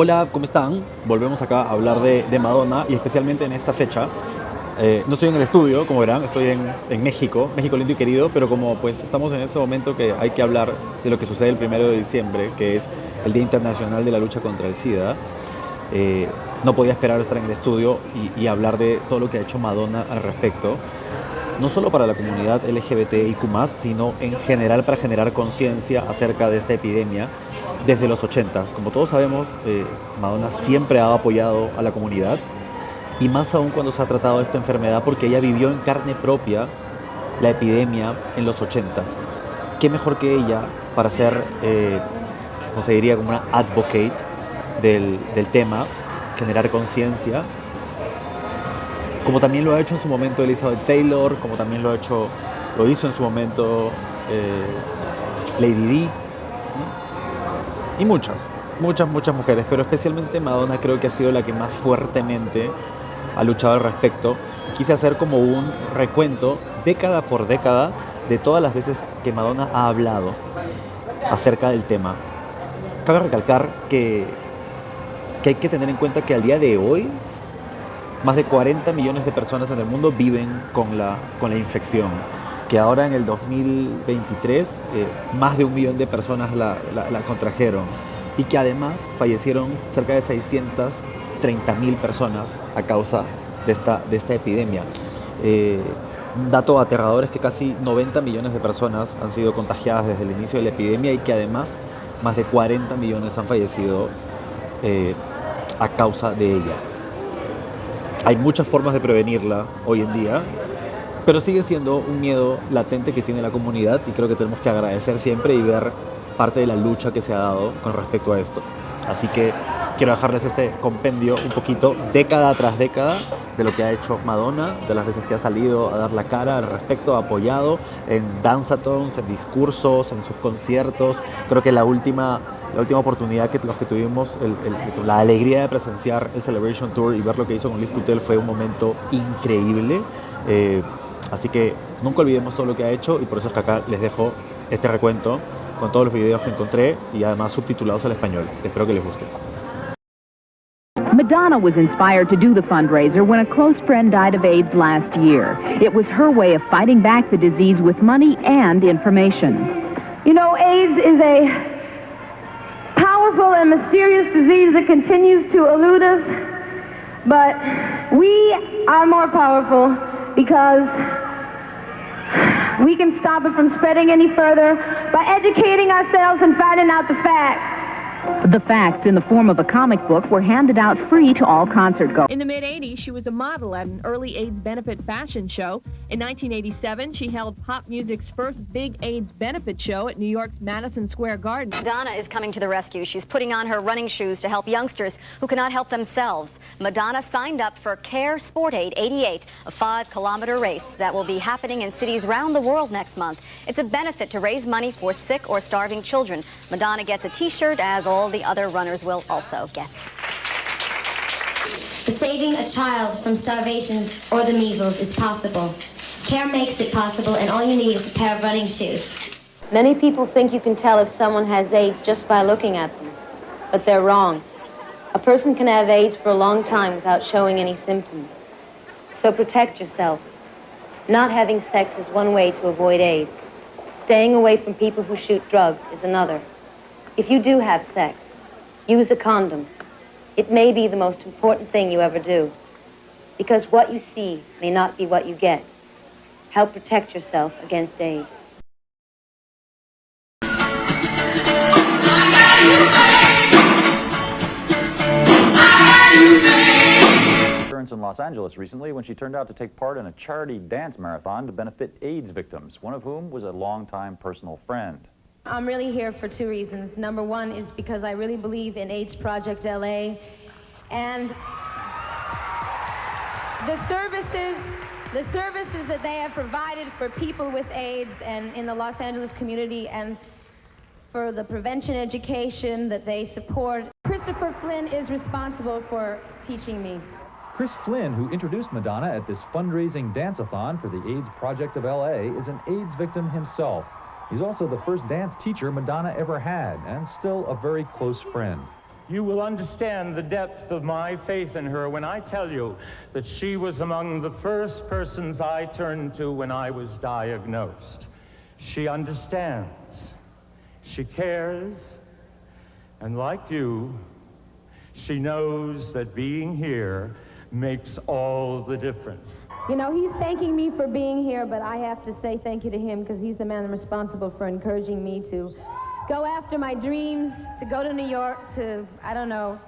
Hola, ¿cómo están? Volvemos acá a hablar de Madonna y especialmente en esta fecha. No estoy en el estudio, como verán, estoy en México, México lindo y querido, pero como pues estamos en este momento que hay que hablar de lo que sucede el 1 de diciembre, que es el Día Internacional de la Lucha contra el SIDA, no podía esperar estar en el estudio y hablar de todo lo que ha hecho Madonna al respecto, no solo para la comunidad LGBTIQ+, sino en general para generar conciencia acerca de esta epidemia desde los 80s. Como todos sabemos, Madonna siempre ha apoyado a la comunidad y más aún cuando se ha tratado de esta enfermedad porque ella vivió en carne propia la epidemia en los 80s. ¿Qué mejor que ella para ser, como se diría, como una advocate del tema, generar conciencia? Como también lo ha hecho en su momento Elizabeth Taylor, como también lo hizo en su momento Lady Di, y muchas mujeres, pero especialmente Madonna creo que ha sido la que más fuertemente ha luchado al respecto. Y quise hacer como un recuento, década por década, de todas las veces que Madonna ha hablado acerca del tema. Cabe recalcar que hay que tener en cuenta que al día de hoy más de 40 millones de personas en el mundo viven con la infección, que ahora en el 2023 más de 1 millón de personas la contrajeron y que además fallecieron cerca de 630.000 personas a causa de esta epidemia. Un dato aterrador es que casi 90 millones de personas han sido contagiadas desde el inicio de la epidemia y que además más de 40 millones han fallecido a causa de ella. Hay muchas formas de prevenirla hoy en día, pero sigue siendo un miedo latente que tiene la comunidad y creo que tenemos que agradecer siempre y ver parte de la lucha que se ha dado con respecto a esto. Así que quiero dejarles este compendio un poquito, década tras década, de lo que ha hecho Madonna, de las veces que ha salido a dar la cara al respecto, ha apoyado en danceathons, en discursos, en sus conciertos. Creo que la última oportunidad que los que tuvimos la alegría de presenciar el Celebration Tour y ver lo que hizo con Live to Tell fue un momento increíble. Así que nunca olvidemos todo lo que ha hecho y por eso es que acá les dejo este recuento con todos los videos que encontré y además subtitulados al español. Espero que les guste. Madonna was inspired to do the fundraiser when a close friend died of AIDS last year. It was her way of fighting back the disease with money and information. You know, AIDS is a powerful and mysterious disease that continues to elude us, but we are more powerful because we can stop it from spreading any further by educating ourselves and finding out the facts. The facts, in the form of a comic book, were handed out free to all concert goers. In the mid-'80s, she was a model at an early AIDS benefit fashion show. In 1987, she held pop music's first big AIDS benefit show at New York's Madison Square Garden. Madonna is coming to the rescue. She's putting on her running shoes to help youngsters who cannot help themselves. Madonna signed up for Care Sport Aid 88, a 5-kilometer race that will be happening in cities around the world next month. It's a benefit to raise money for sick or starving children. Madonna gets a T-shirt, as all the other runners will also get. Saving a child from starvation or the measles is possible. Care makes it possible, and all you need is a pair of running shoes. Many people think you can tell if someone has AIDS just by looking at them, but they're wrong. A person can have AIDS for a long time without showing any symptoms. So protect yourself. Not having sex is one way to avoid AIDS. Staying away from people who shoot drugs is another. If you do have sex, use a condom. It may be the most important thing you ever do, because what you see may not be what you get. Help protect yourself against AIDS. In Los Angeles recently when she turned out to take part in a charity dance marathon to benefit AIDS victims, one of whom was a longtime personal friend. I'm really here for 2 reasons. Number one is because I really believe in AIDS Project LA and the services that they have provided for people with AIDS and in the Los Angeles community, and for the prevention education that they support. Christopher Flynn is responsible for teaching me. Chris Flynn, who introduced Madonna at this fundraising dance-a-thon for the AIDS Project of LA, is an AIDS victim himself. He's also the first dance teacher Madonna ever had, and still a very close friend. You will understand the depth of my faith in her when I tell you that she was among the first persons I turned to when I was diagnosed. She understands, she cares, and like you, she knows that being here makes all the difference. You know, he's thanking me for being here, but I have to say thank you to him because he's the man responsible for encouraging me to go after my dreams, to go to New York, to, I don't know.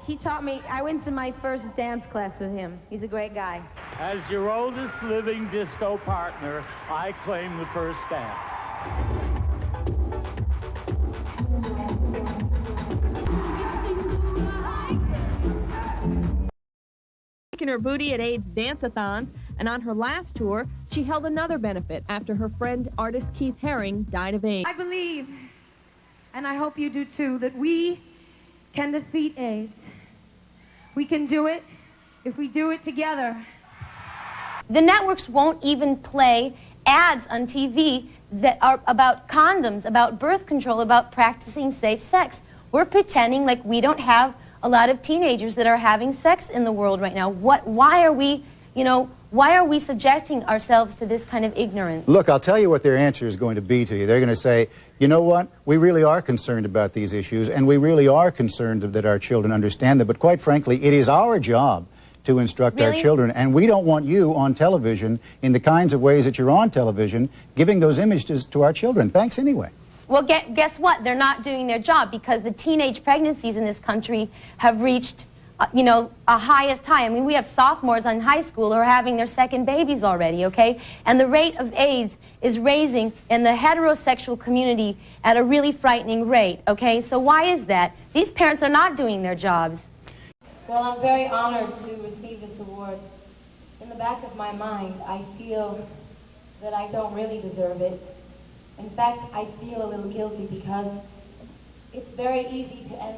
He taught me, I went to my first dance class with him. He's a great guy. As your oldest living disco partner, I claim the first dance. Taking her booty at AIDS dance-a-thons, and on her last tour, she held another benefit after her friend artist Keith Haring died of AIDS. I believe, and I hope you do too, that we can defeat AIDS. We can do it if we do it together. The networks won't even play ads on TV that are about condoms, about birth control, about practicing safe sex. We're pretending like we don't have a lot of teenagers that are having sex in the world right now. Why are we, why are we subjecting ourselves to this kind of ignorance? Look, I'll tell you what their answer is going to be to you. They're going to say, you know what, we really are concerned about these issues, and we really are concerned that our children understand them, but quite frankly, it is our job to instruct our children, and we don't want you on television in the kinds of ways that you're on television, giving those images to our children. Thanks anyway. Well, guess what? They're not doing their job because the teenage pregnancies in this country have reached, a highest high. I mean, we have sophomores in high school who are having their second babies already, okay? And the rate of AIDS is raising in the heterosexual community at a really frightening rate, okay? So why is that? These parents are not doing their jobs. Well, I'm very honored to receive this award. In the back of my mind, I feel that I don't really deserve it. In fact, I feel a little guilty because it's very easy to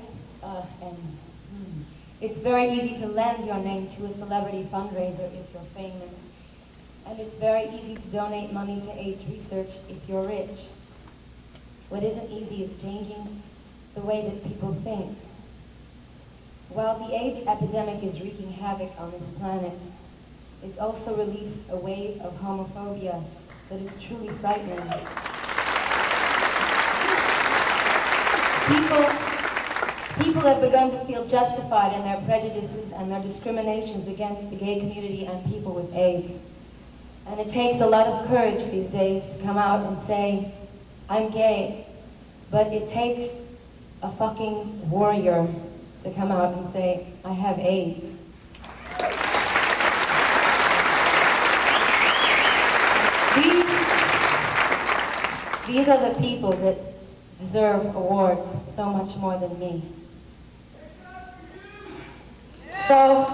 it's very easy to lend your name to a celebrity fundraiser if you're famous. And it's very easy to donate money to AIDS research if you're rich. What isn't easy is changing the way that people think. While the AIDS epidemic is wreaking havoc on this planet, it's also released a wave of homophobia that is truly frightening. People have begun to feel justified in their prejudices and their discriminations against the gay community and people with AIDS. And it takes a lot of courage these days to come out and say, I'm gay, but it takes a fucking warrior to come out and say, I have AIDS. These are the people that deserve awards so much more than me. So,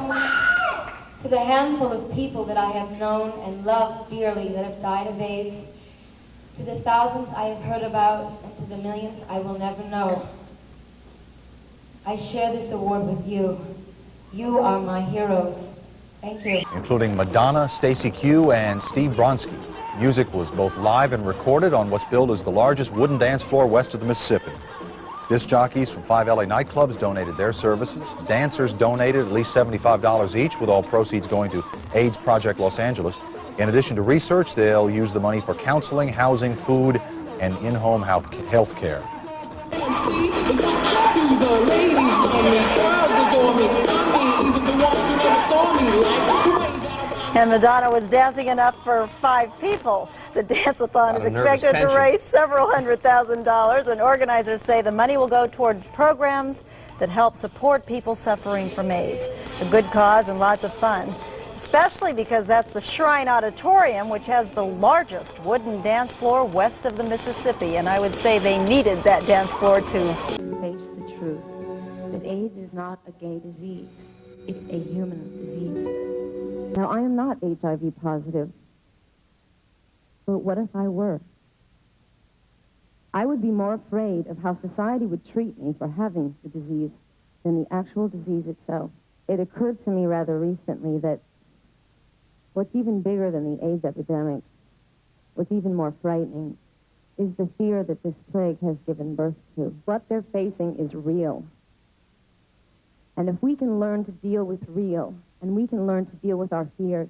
to the handful of people that I have known and loved dearly that have died of AIDS, to the thousands I have heard about, and to the millions I will never know, I share this award with you. You are my heroes. Thank you. Including Madonna, Stacey Q, and Steve Bronski. Music was both live and recorded on what's billed as the largest wooden dance floor west of the Mississippi. Disc jockeys from 5 LA nightclubs donated their services. Dancers donated at least $75 each, with all proceeds going to AIDS Project Los Angeles. In addition to research, they'll use the money for counseling, housing, food, and in-home health care. And Madonna was dancing enough for 5 people. The dance-a-thon is expected to raise several $100,000, and organizers say the money will go towards programs that help support people suffering from AIDS. A good cause and lots of fun, especially because that's the Shrine Auditorium, which has the largest wooden dance floor west of the Mississippi, and I would say they needed that dance floor too. Face the truth that AIDS is not a gay disease. It's a human disease. Now, I am not HIV positive, but what if I were? I would be more afraid of how society would treat me for having the disease than the actual disease itself. It occurred to me rather recently that what's even bigger than the AIDS epidemic, what's even more frightening, is the fear that this plague has given birth to. What they're facing is real. And if we can learn to deal with real, and we can learn to deal with our fears,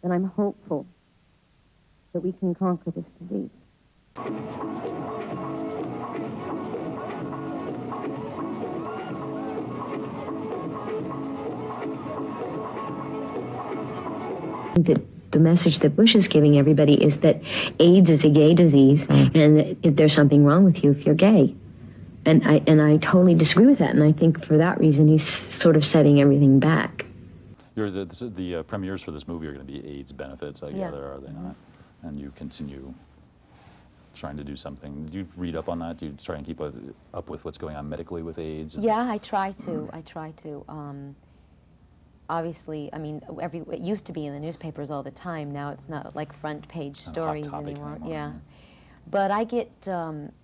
then I'm hopeful that we can conquer this disease. The message that Bush is giving everybody is that AIDS is a gay disease, and that there's something wrong with you if you're gay. And I totally disagree with that, and I think for that reason he's sort of setting everything back. The premieres for this movie are going to be AIDS benefits, I gather, are they not? And you continue trying to do something. Do you read up on that? Do you try and keep up with what's going on medically with AIDS? Yeah, I try to. Obviously, I mean, it used to be in the newspapers all the time. Now it's not like front page stories anymore. Yeah, but I get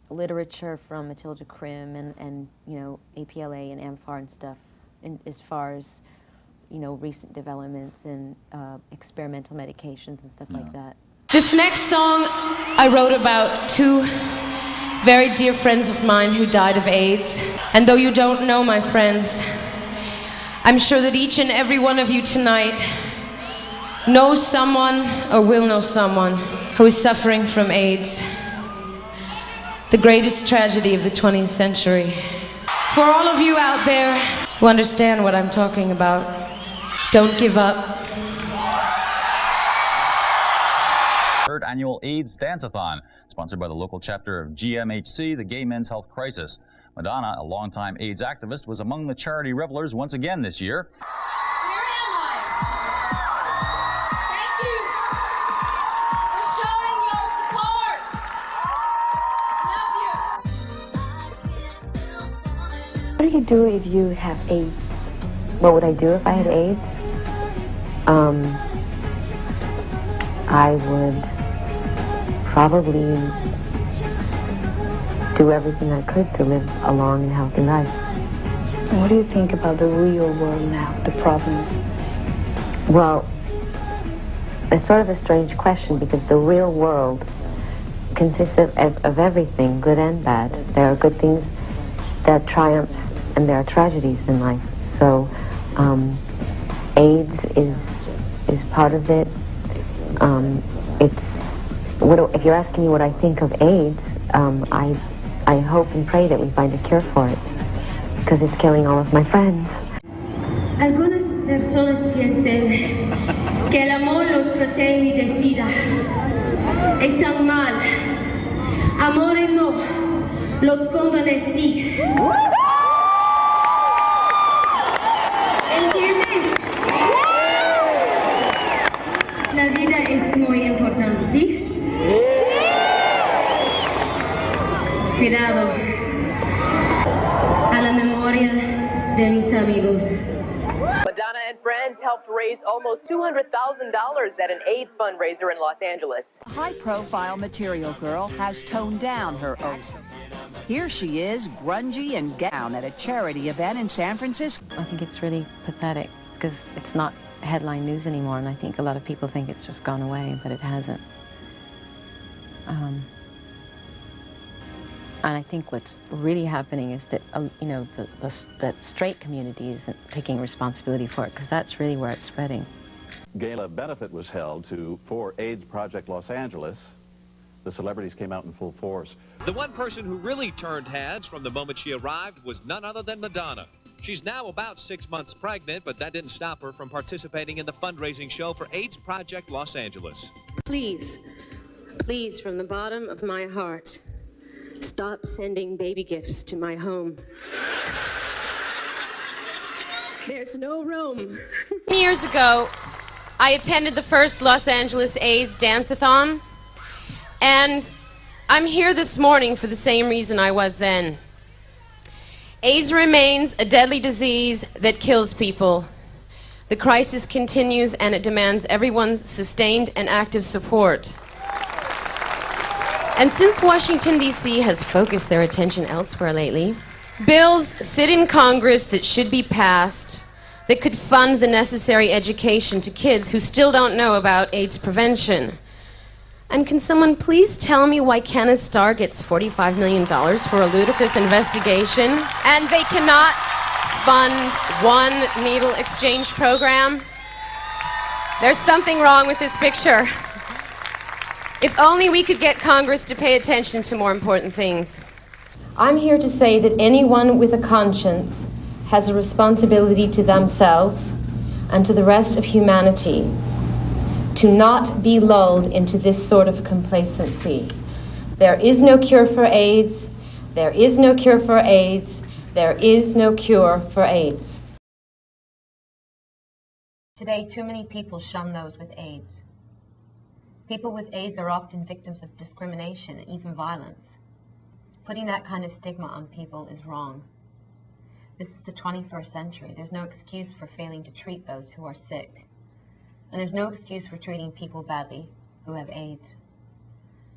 literature from Matilda Krim and you know, APLA and AMFAR and stuff, as far as, you know, recent developments and experimental medications and stuff like that. This next song I wrote about two very dear friends of mine who died of AIDS. And though you don't know my friends, I'm sure that each and every one of you tonight knows someone or will know someone who is suffering from AIDS, the greatest tragedy of the 20th century. For all of you out there who understand what I'm talking about, don't give up. Third annual AIDS Dance-a-thon, sponsored by the local chapter of GMHC, the Gay Men's Health Crisis. Madonna, a longtime AIDS activist, was among the charity revelers once again this year. What do you do if you have AIDS? What would I do if I had AIDS? I would probably do everything I could to live a long and healthy life. What do you think about the real world now, the problems? Well, it's sort of a strange question because the real world consists of everything, good and bad. There are good things, there are triumphs, and there are tragedies in life. So AIDS is part of it. If you're asking me what I think of AIDS, I hope and pray that we find a cure for it, because it's killing all of my friends. Algunas personas piensan que el amor los protege de SIDA. Están mal. Amor no, los condena sí. ¿Entiendes? La vida es muy importante, ¿sí? Cuidado a la memoria de mis amigos. Madonna and friends helped raise almost $200,000 at an AIDS fundraiser in Los Angeles. A high-profile material girl has toned down her oath. Here she is, grungy and down at a charity event in San Francisco. I think it's really pathetic because it's not headline news anymore, and I think a lot of people think it's just gone away, but it hasn't. And I think what's really happening is that, you know, that straight community isn't taking responsibility for it, because that's really where it's spreading. Gala benefit was held for AIDS Project Los Angeles. The celebrities came out in full force. The one person who really turned heads from the moment she arrived was none other than Madonna. She's now about 6 months pregnant, but that didn't stop her from participating in the fundraising show for AIDS Project Los Angeles. Please, please, from the bottom of my heart, stop sending baby gifts to my home. There's no room. Years ago, I attended the first Los Angeles AIDS Dance-a-thon, and I'm here this morning for the same reason I was then. AIDS remains a deadly disease that kills people. The crisis continues, and it demands everyone's sustained and active support. And since Washington, D.C. has focused their attention elsewhere lately, bills sit in Congress that should be passed that could fund the necessary education to kids who still don't know about AIDS prevention. And can someone please tell me why Kenneth Starr gets $45 million for a ludicrous investigation, and they cannot fund one needle exchange program. There's something wrong with this picture. If only we could get Congress to pay attention to more important things. I'm here to say that anyone with a conscience has a responsibility to themselves and to the rest of humanity to not be lulled into this sort of complacency. There is no cure for AIDS. There is no cure for AIDS. There is no cure for AIDS. Today, too many people shun those with AIDS. People with AIDS are often victims of discrimination and even violence. Putting that kind of stigma on people is wrong. This is the 21st century. There's no excuse for failing to treat those who are sick. And there's no excuse for treating people badly who have AIDS.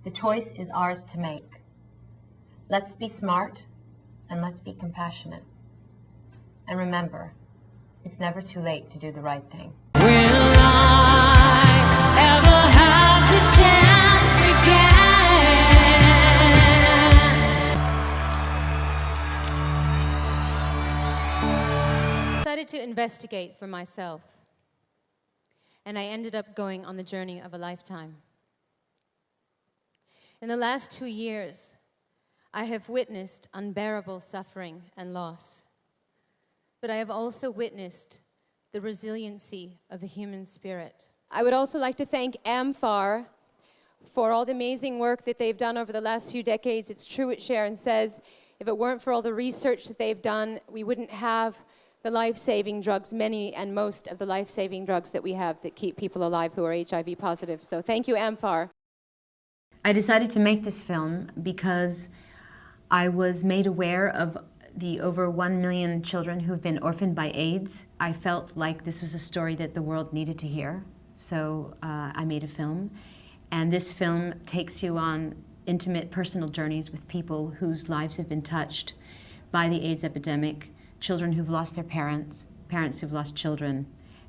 The choice is ours to make. Let's be smart and let's be compassionate. And remember, it's never too late to do the right thing. Will I ever have the chance again? I decided to investigate for myself, and I ended up going on the journey of a lifetime. In the last 2 years, I have witnessed unbearable suffering and loss, but I have also witnessed the resiliency of the human spirit. I would also like to thank AMFAR for all the amazing work that they've done over the last few decades. It's true what Sharon says. If it weren't for all the research that they've done, we wouldn't have the life-saving drugs, many and most of the life-saving drugs that we have that keep people alive who are HIV positive. So thank you, AMFAR. I decided to make this film because I was made aware of the over 1 million children who have been orphaned by AIDS. I felt like this was a story that the world needed to hear, so I made a film. And this film takes you on intimate personal journeys with people whose lives have been touched by the AIDS epidemic, children who've lost their parents, parents who've lost children,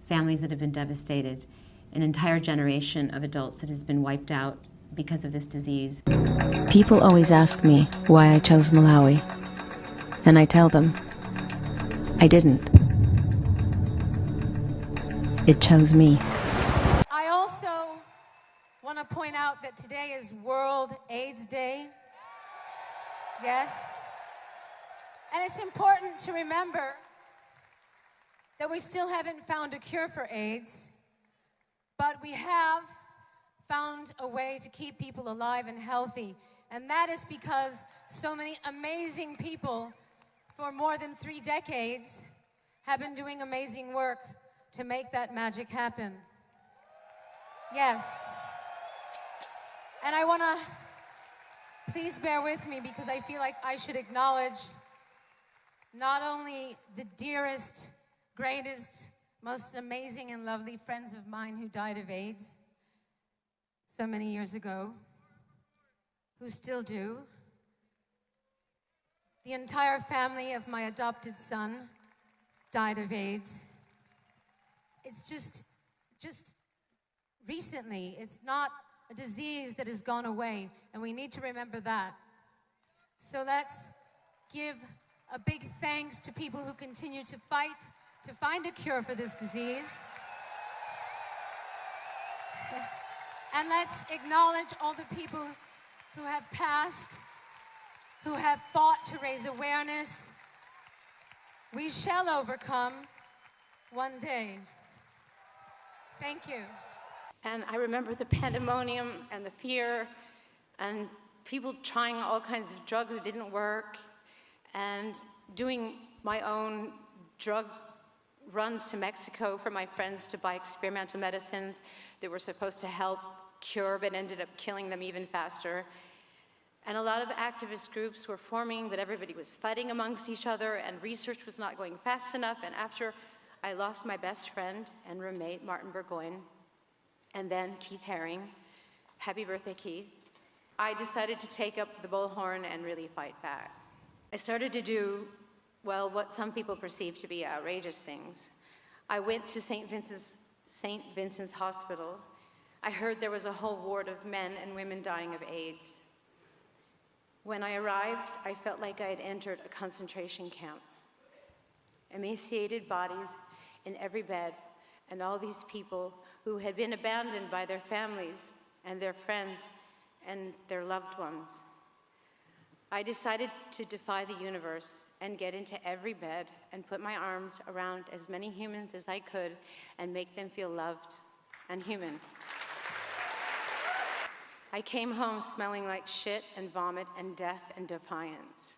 families that have been devastated, an entire generation of adults that has been wiped out because of this disease. People always ask me why I chose Malawi, and I tell them, I didn't. It chose me. I also want to point out that today is World AIDS Day. Yes. And it's important to remember that we still haven't found a cure for AIDS, but we have found a way to keep people alive and healthy. And that is because so many amazing people for more than 3 decades have been doing amazing work to make that magic happen. Yes. And I want to, please bear with me because I feel like I should acknowledge not only the dearest, greatest, most amazing and lovely friends of mine who died of AIDS so many years ago, who still do. The entire family of my adopted son died of AIDS. It's just recently. It's not a disease that has gone away, and we need to remember that. So let's give a big thanks to people who continue to fight to find a cure for this disease. And let's acknowledge all the people who have passed, who have fought to raise awareness. We shall overcome one day. Thank you. And I remember the pandemonium and the fear and people trying all kinds of drugs that didn't work and doing my own drug runs to Mexico for my friends to buy experimental medicines that were supposed to help cure but ended up killing them even faster. And a lot of activist groups were forming, but everybody was fighting amongst each other and research was not going fast enough. And after I lost my best friend and roommate, Martin Burgoyne, and then Keith Haring, happy birthday, Keith, I decided to take up the bullhorn and really fight back. I started to do, well, what some people perceive to be outrageous things. I went to St. Vincent's Hospital. I heard there was a whole ward of men and women dying of AIDS. When I arrived, I felt like I had entered a concentration camp. emaciated bodies in every bed, and all these people who had been abandoned by their families and their friends and their loved ones. I decided to defy the universe and get into every bed and put my arms around as many humans as I could and make them feel loved and human. I came home smelling like shit and vomit and death and defiance.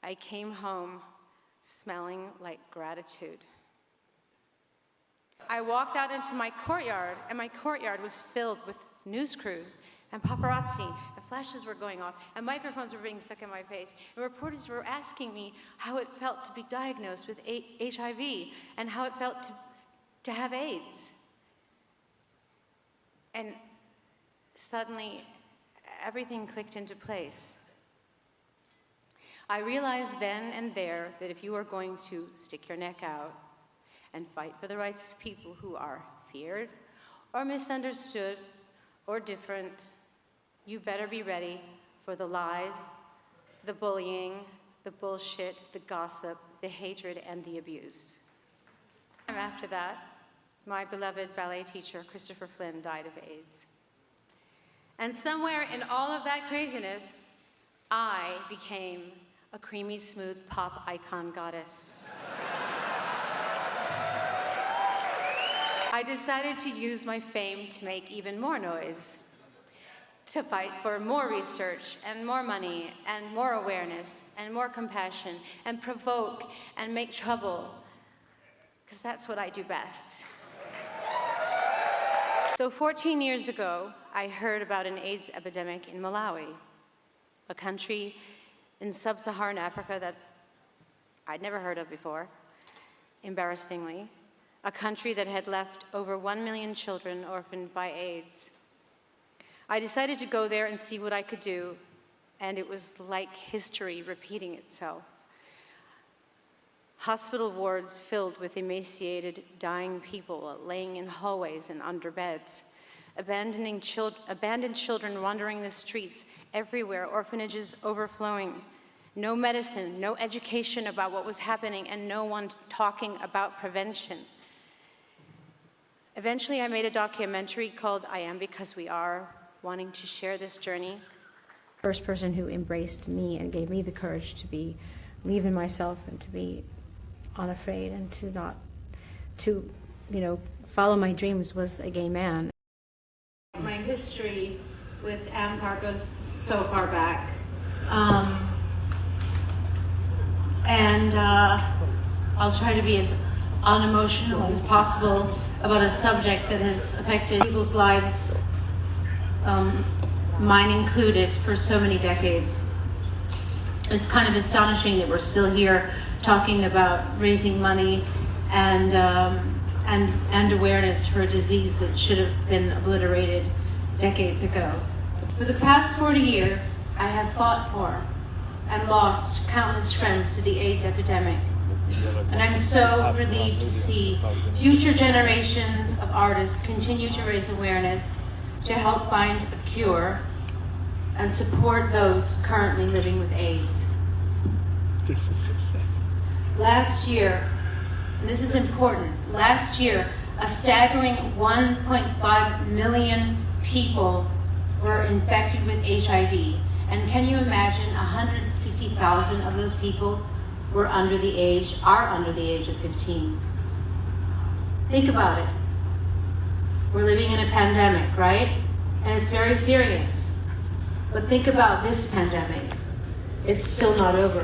I came home smelling like gratitude. I walked out into my courtyard, and my courtyard was filled with news crews and paparazzi, and flashes were going off, and microphones were being stuck in my face, and reporters were asking me how it felt to be diagnosed with HIV and how it felt to have AIDS. And suddenly, everything clicked into place. I realized then and there that if you are going to stick your neck out and fight for the rights of people who are feared or misunderstood or different, you better be ready for the lies, the bullying, the bullshit, the gossip, the hatred, and the abuse. After that, my beloved ballet teacher, Christopher Flynn, died of AIDS. And somewhere in all of that craziness, I became a creamy, smooth pop icon goddess. I decided to use my fame to make even more noise, to fight for more research and more money and more awareness and more compassion and provoke and make trouble, because that's what I do best. So 14 years ago, I heard about an AIDS epidemic in Malawi, a country in sub-Saharan Africa that I'd never heard of before, embarrassingly, a country that had left over 1 million children orphaned by AIDS. I decided to go there and see what I could do, and it was like history repeating itself. Hospital wards filled with emaciated, dying people laying in hallways and under beds, abandoned children wandering the streets everywhere, orphanages overflowing, no medicine, no education about what was happening, and no one talking about prevention. Eventually, I made a documentary called I Am Because We Are, wanting to share this journey. First person who embraced me and gave me the courage to believe in myself and to be unafraid and to follow my dreams was a gay man. My history with AMPAR goes so far back. I'll try to be as unemotional as possible about a subject that has affected people's lives, mine included, for so many decades. It's kind of astonishing that we're still here talking about raising money and awareness for a disease that should have been obliterated decades ago. For the past 40 years, I have fought for and lost countless friends to the AIDS epidemic. And I'm so relieved to see future generations of artists continue to raise awareness to help find a cure and support those currently living with AIDS. This is so sad. Last year, and this is important, last year, a staggering 1.5 million people were infected with HIV. And can you imagine 160,000 of those people are under the age of 15. Think about it. We're living in a pandemic, right? And it's very serious. But think about this pandemic. It's still not over.